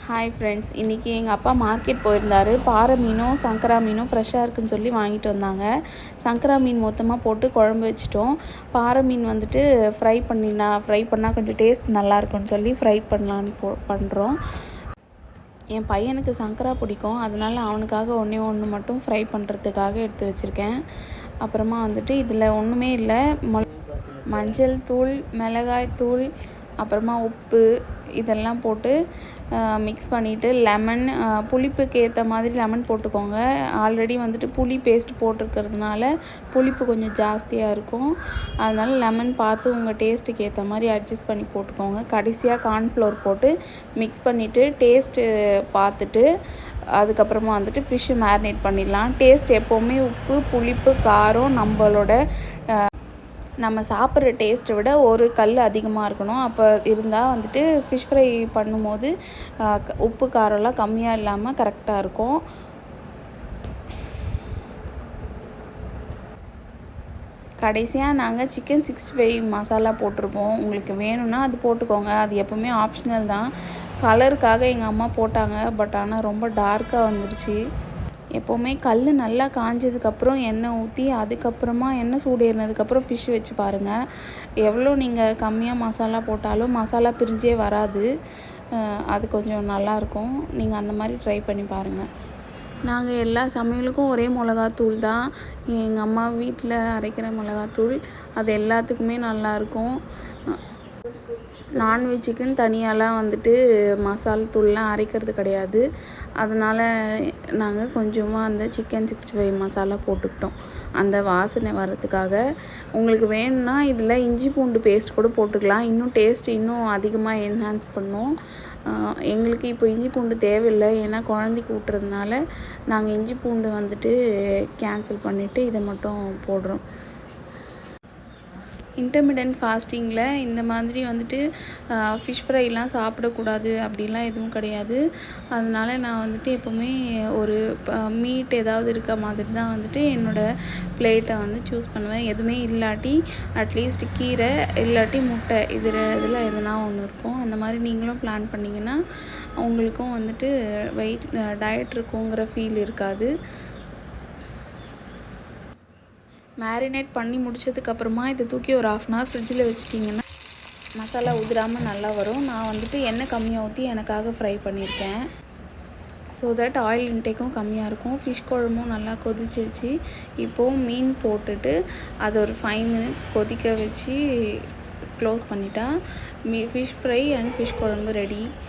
Hi friends, இன்றைக்கி எங்கள் அப்பா மார்க்கெட் போயிருந்தார். பாறை மீனும் சங்கரா மீனும் ஃப்ரெஷ்ஷாக இருக்குன்னு சொல்லி வாங்கிட்டு வந்தாங்க. சங்கரா மீன் மொத்தமாக போட்டு குழம்பு வச்சிட்டோம். பாறை மீன் வந்துட்டு ஃப்ரை பண்ணால் கொஞ்சம் டேஸ்ட் நல்லாயிருக்குன்னு சொல்லி ஃப்ரை பண்ணலான்னு பண்ணுறோம். என் பையனுக்கு சங்கரா பிடிக்கும், அதனால் அவனுக்காக ஒன்று மட்டும் ஃப்ரை பண்ணுறதுக்காக எடுத்து வச்சுருக்கேன். அப்புறமா வந்துட்டு இதில் ஒன்றுமே இல்லை, மஞ்சள் தூள், மிளகாய் தூள், அப்புறமா உப்பு இதெல்லாம் போட்டு மிக்ஸ் பண்ணிவிட்டு லெமன், புளிப்புக்கு ஏற்ற மாதிரி லெமன் போட்டுக்கோங்க. ஆல்ரெடி வந்துட்டு புளி பேஸ்ட் போட்டிருக்கிறதுனால புளிப்பு கொஞ்சம் ஜாஸ்தியாக இருக்கும். அதனால் லெமன் பார்த்து உங்கள் டேஸ்ட்டுக்கு ஏற்ற மாதிரி அட்ஜஸ்ட் பண்ணி போட்டுக்கோங்க. கடைசியாக கார்ன்ஃப்ளவர் போட்டு மிக்ஸ் பண்ணிவிட்டு டேஸ்ட்டு பார்த்துட்டு அதுக்கப்புறமா வந்துட்டு ஃபிஷ்ஷு மேரினேட் பண்ணிடலாம். டேஸ்ட் எப்போவுமே உப்பு, புளிப்பு, காரம் நம்ம சாப்பிட்ற டேஸ்ட்டை விட ஒரு கல் அதிகமாக இருக்கணும். அப்போ இருந்தால் வந்துட்டு ஃபிஷ் ஃப்ரை பண்ணும்போது உப்பு காரம்லாம் கம்மியாக இல்லாமல் கரெக்டாக இருக்கும். கடைசியாக நாங்கள் சிக்கன் 65 மசாலா போட்டிருப்போம். உங்களுக்கு வேணும்னா அது போட்டுக்கோங்க, அது எப்போவுமே ஆப்ஷனல் தான். கலருக்காக எங்கள் அம்மா போட்டாங்க, பட் ஆனால் ரொம்ப டார்க்காக வந்துடுச்சு. எப்போவுமே கல் நல்லா காஞ்சதுக்கப்புறம் எண்ணெய் ஊற்றி அதுக்கப்புறமா எண்ணெய் சூடு ஏறினதுக்கப்புறம் ஃபிஷ் வச்சு பாருங்கள். எவ்வளோ நீங்கள் கம்மியாக மசாலா போட்டாலும் மசாலா பிரிஞ்சே வராது. அது கொஞ்சம் நல்லாயிருக்கும். நீங்கள் அந்த மாதிரி ட்ரை பண்ணி பாருங்கள். நாங்கள் எல்லா சமையலுக்கும் ஒரே மிளகாத்தூள் தான், எங்கள் அம்மா வீட்டில் அரைக்கிற மிளகாத்தூள். அது எல்லாத்துக்குமே நல்லாயிருக்கும். நான்வெஜ்ஜுக்குன்னு தனியாலாம் வந்துட்டு மசாலா தூள்லாம் அரைக்கிறது கிடையாது. அதனால் நாங்கள் கொஞ்சமாக அந்த சிக்கன் 65 மசாலா போட்டுக்கிட்டோம், அந்த வாசனை வர்றதுக்காக. உங்களுக்கு வேணும்னா இதில் இஞ்சி பூண்டு பேஸ்ட் கூட போட்டுக்கலாம், இன்னும் டேஸ்ட் இன்னும் அதிகமாக என்ஹான்ஸ் பண்ணும். எங்களுக்கு இப்போ இஞ்சி பூண்டு தேவையில்லை, ஏன்னா குழந்தைக்கு ஊட்டுறதுனால நாங்கள் இஞ்சி பூண்டு வந்துட்டு கேன்சல் பண்ணிவிட்டு இதை மட்டும் போடுறோம். இன்டர்மிட்டன்ட் ஃபாஸ்டிங்கில் இந்த மாதிரி வந்துட்டு ஃபிஷ் ஃப்ரைலாம் சாப்பிடக்கூடாது அப்படிலாம் எதுவும் கிடையாது. அதனால் நான் வந்துட்டு எப்போவுமே ஒரு மீட் ஏதாவது இருக்க மாதிரி தான் வந்துட்டு என்னோடய பிளேட்டை வந்து சூஸ் பண்ணுவேன். எதுவுமே இல்லாட்டி அட்லீஸ்ட் கீரை இல்லாட்டி முட்டை, இதில் எதுனா ஒன்று இருக்கும். அந்த மாதிரி நீங்களும் பிளான் பண்ணிங்கன்னா உங்களுக்கும் வந்துட்டு டயட் இருக்குங்கிற ஃபீல் இருக்காது. மேரினேட் பண்ணி முடித்ததுக்கப்புறமா இதை தூக்கி ஒரு 1/2 hour ஃப்ரிட்ஜில் வச்சிட்டிங்கன்னா மசாலா உதிராமல் நல்லா வரும். நான் வந்துட்டு எண்ணெய் கம்மியாக ஊற்றி எனக்காக ஃப்ரை பண்ணியிருக்கேன். ஸோ தட் ஆயில் இன்டேக்கும் கம்மியாக இருக்கும். ஃபிஷ் குழம்பும் நல்லா கொதிச்சிடுச்சு. இப்போது மீன் போட்டுட்டு அதை ஒரு 5 minutes கொதிக்க வச்சு க்ளோஸ் பண்ணிட்டா ஃபிஷ் ஃப்ரை அண்ட் ஃபிஷ் குழம்பு ரெடி.